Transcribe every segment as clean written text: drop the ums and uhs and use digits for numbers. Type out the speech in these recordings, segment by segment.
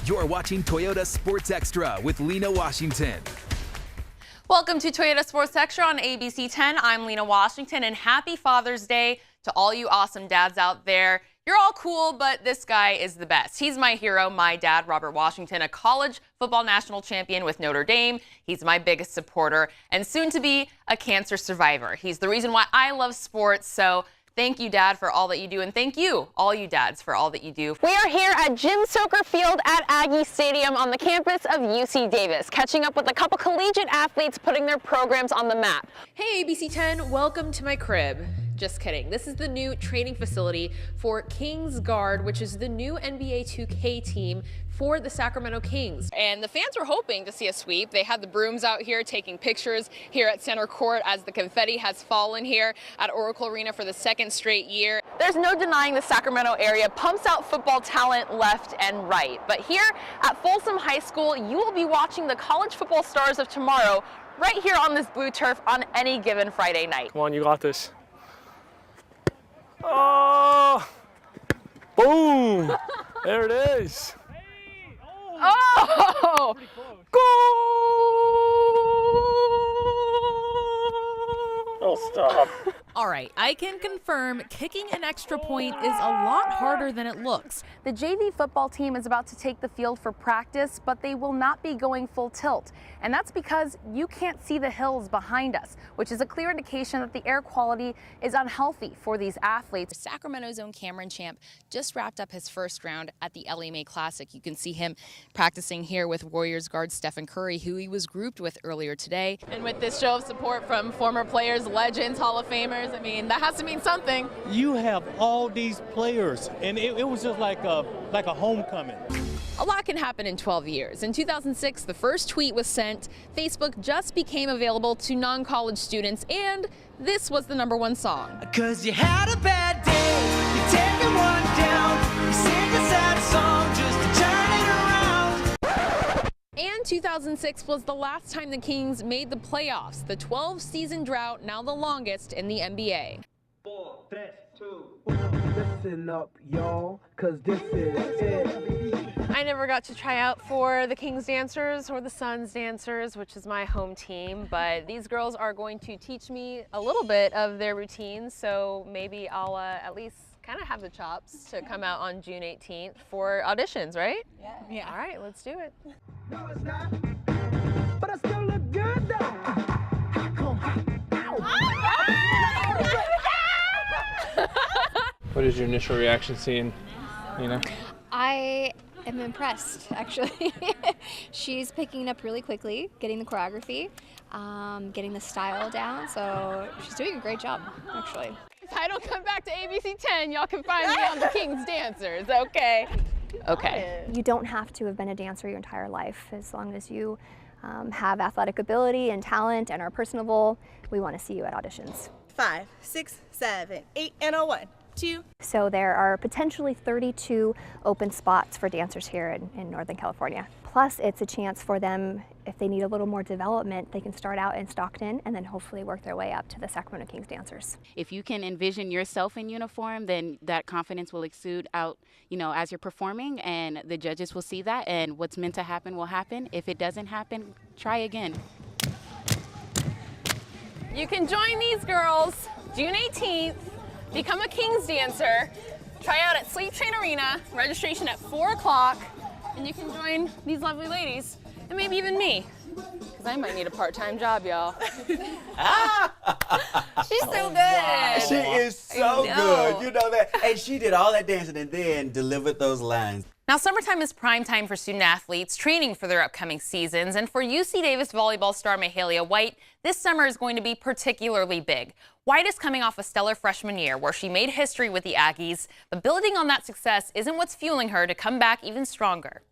You're watching Toyota Sports Extra with Lina Washington. Welcome to Toyota Sports Extra on ABC 10. I'm Lina Washington, and happy Father's Day to all you awesome dads out there. You're all cool, but this guy is the best. He's my hero, my dad, Robert Washington, a college football national champion with Notre Dame. He's my biggest supporter and soon to be a cancer survivor. He's the reason why I love sports, so thank you, Dad, for all that you do, and thank you, all you dads, for all that you do. We are here at Jim Soker Field at Aggie Stadium on the campus of UC Davis, catching up with a couple collegiate athletes putting their programs on the map. Hey, ABC 10, welcome to my crib. Just kidding. This is the new training facility for Kings Guard, which is the new NBA 2K team for the Sacramento Kings. And the fans were hoping to see a sweep. They had the brooms out here taking pictures here at center court as the confetti has fallen here at Oracle Arena for the second straight year. There's no denying the Sacramento area pumps out football talent left and right. But here at Folsom High School, you will be watching the college football stars of tomorrow right here on this blue turf on any given Friday night. Come on, you got this. Oh! Boom! There it is. Oh! Goal! Oh, stop. All right, I can confirm kicking an extra point is a lot harder than it looks. The JV football team is about to take the field for practice, but they will not be going full tilt. And that's because you can't see the hills behind us, which is a clear indication that the air quality is unhealthy for these athletes. Sacramento's own Cameron Champ just wrapped up his first round at the Ellie Mae Classic. You can see him practicing here with Warriors guard Stephen Curry, who he was grouped with earlier today. And with this show of support from former players, legends, Hall of Famers, I mean, that has to mean something. You have all these players, and it was just like a homecoming. A lot can happen in 12 years. In 2006, the first tweet was sent. Facebook just became available to non-college students, and this was the #1 song. 'Cause you had a bad day, you're taking one down, you sing a sad song just to turn it around. And 2006 was the last time the Kings made the playoffs, the 12-season drought, now the longest in the NBA. 4, 3, 2, 1. Listen up, y'all, 'cause this is it. I never got to try out for the Kings Dancers or the Suns Dancers, which is my home team, but these girls are going to teach me a little bit of their routines, so maybe I'll at least kind of have the chops to come out on June 18th for auditions, right? Yeah. All right, let's do it. No, it's not, but I still look good though. What is your initial reaction seeing Lina? I am impressed, actually. She's picking up really quickly, getting the choreography, getting the style down, so she's doing a great job, actually. If I don't come back to ABC 10, y'all can find me on the Kings Dancers, okay? Okay. You don't have to have been a dancer your entire life. As long as you have athletic ability and talent and are personable, we want to see you at auditions. 5, 6, 7, 8, and a 1, 2. So there are potentially 32 open spots for dancers here in Northern California. Plus, it's a chance for them, if they need a little more development, they can start out in Stockton and then hopefully work their way up to the Sacramento Kings Dancers. If you can envision yourself in uniform, then that confidence will exude out, as you're performing, and the judges will see that, and what's meant to happen will happen. If it doesn't happen, try again. You can join these girls June 18th, become a Kings dancer, try out at Sleep Train Arena, registration at 4 o'clock, and you can join these lovely ladies, and maybe even me, because I might need a part-time job, y'all. She's so good. She is so good, you know that. And she did all that dancing and then delivered those lines. Now, summertime is prime time for student athletes training for their upcoming seasons, and for UC Davis volleyball star Mahalia White, this summer is going to be particularly big. White is coming off a stellar freshman year where she made history with the Aggies, but building on that success isn't what's fueling her to come back even stronger.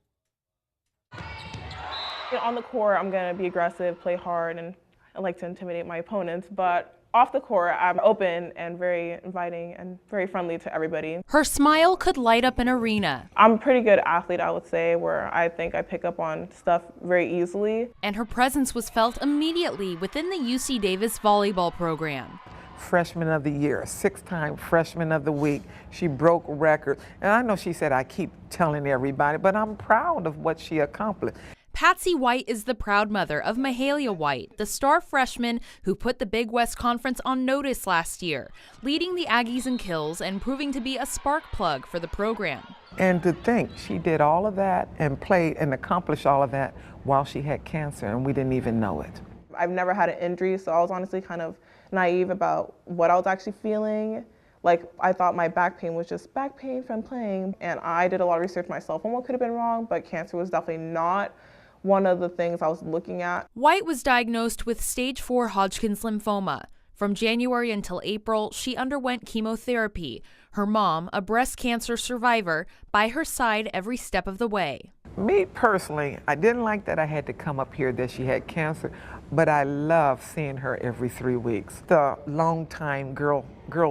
On the court, I'm going to be aggressive, play hard, and I like to intimidate my opponents, but off the court, I'm open and very inviting and very friendly to everybody. Her smile could light up an arena. I'm a pretty good athlete, I would say, where I think I pick up on stuff very easily. And her presence was felt immediately within the UC Davis volleyball program. Freshman of the Year, 6-time Freshman of the Week. She broke records. And I know she said I keep telling everybody, but I'm proud of what she accomplished. Patsy White is the proud mother of Mahalia White, the star freshman who put the Big West Conference on notice last year, leading the Aggies in kills and proving to be a spark plug for the program. And to think she did all of that and played and accomplished all of that while she had cancer, and we didn't even know it. I've never had an injury, so I was honestly kind of naive about what I was actually feeling. Like, I thought my back pain was just back pain from playing, and I did a lot of research myself on what could have been wrong, but cancer was definitely not one of the things I was looking at. White was diagnosed with stage 4 Hodgkin's lymphoma. From January until April, she underwent chemotherapy. Her mom, a breast cancer survivor, by her side every step of the way. Me personally, I didn't like that I had to come up here that she had cancer, but I love seeing her every 3 weeks. The long time girl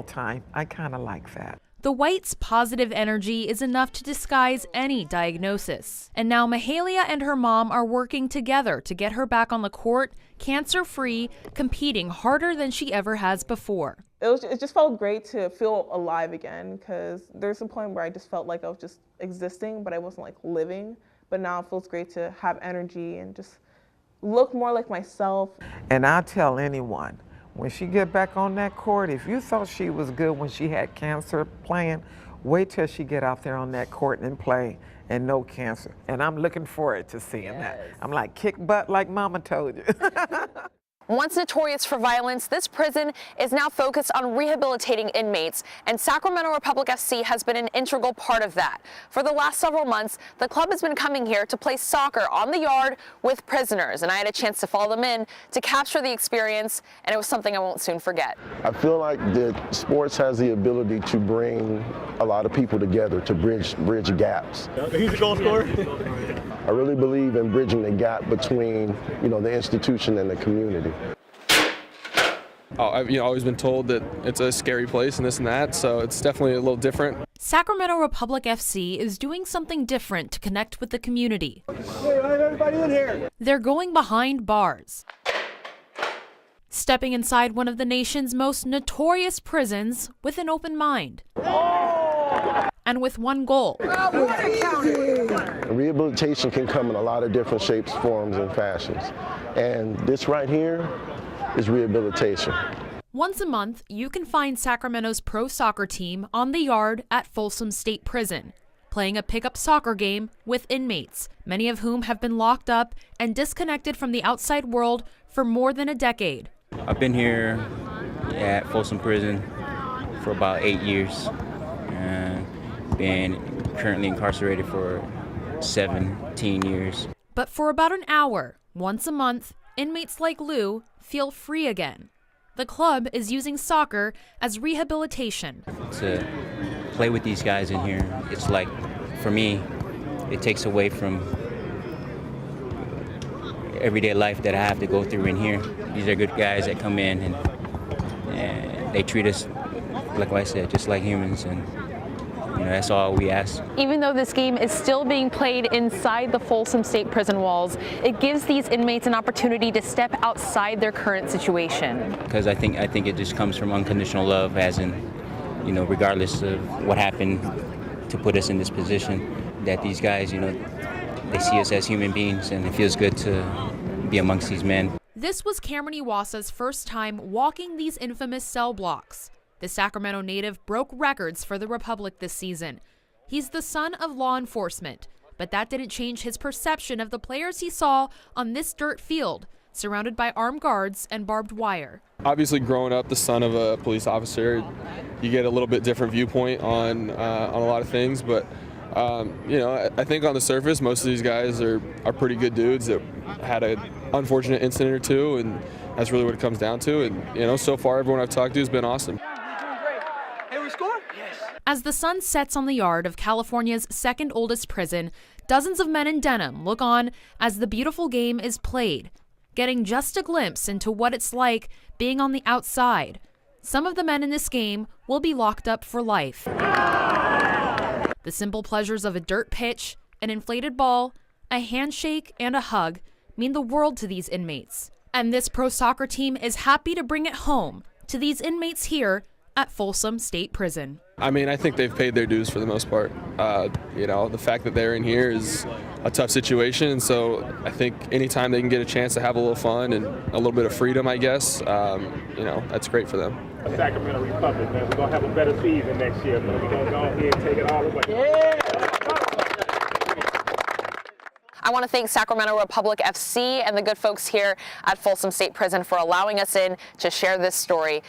time, I kind of like that. The Whites' positive energy is enough to disguise any diagnosis. And now Mahalia and her mom are working together to get her back on the court, cancer-free, competing harder than she ever has before. It just felt great to feel alive again, because there's a point where I just felt like I was just existing, but I wasn't like living. But now it feels great to have energy and just look more like myself. And I tell anyone, when she get back on that court, if you thought she was good when she had cancer playing, wait till she get out there on that court and play and no cancer. And I'm looking forward to seeing that. I'm like, kick butt like mama told you. Once notorious for violence, this prison is now focused on rehabilitating inmates, and Sacramento Republic FC has been an integral part of that. For the last several months, the club has been coming here to play soccer on the yard with prisoners, and I had a chance to follow them in to capture the experience, and it was something I won't soon forget. I feel like that sports has the ability to bring a lot of people together, to bridge gaps. He's the goal scorer. I really believe in bridging the gap between, the institution and the community. I've always been told that it's a scary place and this and that, so it's definitely a little different. Sacramento Republic FC is doing something different to connect with the community. Hey, everybody in here. They're going behind bars, stepping inside one of the nation's most notorious prisons with an open mind. And with one goal. Rehabilitation can come in a lot of different shapes, forms, and fashions. And this right here is rehabilitation. Once a month, you can find Sacramento's pro soccer team on the yard at Folsom State Prison, playing a pickup soccer game with inmates, many of whom have been locked up and disconnected from the outside world for more than a decade. I've been here at Folsom Prison for about 8 years. And been currently incarcerated for 17 years. But for about an hour, once a month, inmates like Lou feel free again. The club is using soccer as rehabilitation. To play with these guys in here, it's like, for me, it takes away from everyday life that I have to go through in here. These are good guys that come in and they treat us, like I said, just like humans, and that's all we ask. Even though this game is still being played inside the Folsom State Prison walls, it gives these inmates an opportunity to step outside their current situation. Because I think it just comes from unconditional love, as in, regardless of what happened to put us in this position, that these guys, they see us as human beings, and it feels good to be amongst these men. This was Cameron Iwasa's first time walking these infamous cell blocks. The Sacramento native broke records for the Republic this season. He's the son of law enforcement, but that didn't change his perception of the players he saw on this dirt field, surrounded by armed guards and barbed wire. Obviously, growing up the son of a police officer, you get a little bit different viewpoint on a lot of things, but I think on the surface, most of these guys are pretty good dudes that had an unfortunate incident or two, and that's really what it comes down to. And, so far, everyone I've talked to has been awesome. As the sun sets on the yard of California's second oldest prison, dozens of men in denim look on as the beautiful game is played, getting just a glimpse into what it's like being on the outside. Some of the men in this game will be locked up for life. The simple pleasures of a dirt pitch, an inflated ball, a handshake, and a hug mean the world to these inmates. And this pro soccer team is happy to bring it home to these inmates here at Folsom State Prison. I mean, I think they've paid their dues for the most part. You know, the fact that they're in here is a tough situation, and so I think anytime they can get a chance to have a little fun and a little bit of freedom, I guess, you know, that's great for them. Sacramento Republic, man, we're going to have a better season next year, but we're going to go ahead and take it all away. Yeah! I want to thank Sacramento Republic FC and the good folks here at Folsom State Prison for allowing us in to share this story.